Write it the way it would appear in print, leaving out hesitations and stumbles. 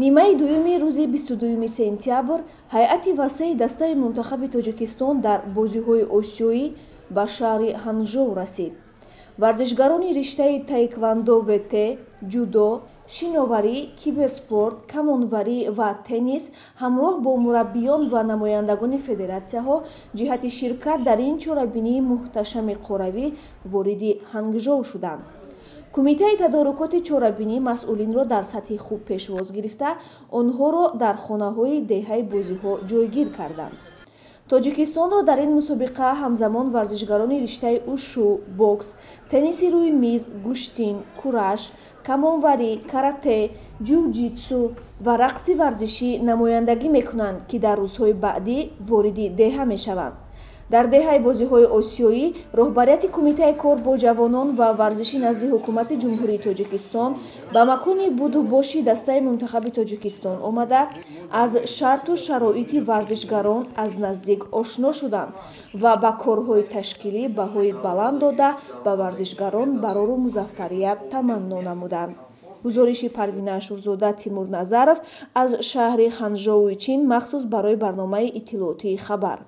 нимаи дуюми рӯзи 22 сентябр ҳайати васеъи дастаи мунтахаби Тоҷикистон дар бозиҳои осиёӣ ба шаҳри Ҳанҷоу расид. Варзишгарони риштаи таеквондо ВТ, ҷудо, шиноварӣ, киберспорт, камонварӣ ва теннис ҳамроҳ бо мураббиён ва намояндагони федератсияҳо ҷиҳати ширкат дар ин чорабинии муҳташами қоравӣ вориди Ҳанҷоу шуданд. Кумитаи тадорукоти чорабинӣ масъулинро дар сатҳи хуб пешвоз гирифта, онҳоро дар хонаҳои деҳаи бозиҳо ҷойгир карданд. Тоҷикистонро дар ин мусобиқа ҳамзамон варзишгарони риштаи ушу, бокс, тенниси рӯи миз, гӯштин, кураш, камонварӣ, карате, ҷиу-ҷитсу ва рақси варзишӣ намояндагӣ мекунанд, ки дар рӯзҳои баъдӣ вориди деҳа мешаванд. Дар деҳаи бозиҳои осиёӣ роҳбарияти Кумитаи кор бо ҷавонон ва варзишӣ назди ҳукумати Ҷумҳурии Тоҷикистон ба макони будубоши дастаи мунтахаби Тоҷикистон омада, аз шарту шароити варзишгарон аз наздик ошно шуданд ва ба корҳои ташкилӣ баҳои баланд дода ба варзишгарон барору музаффарият таманно намуданд. гузориши Парвина Ашурзода, Тимур Назаров аз шаҳри Ханҷоуи Чин махсус барои барномаи иттилоотии хабар.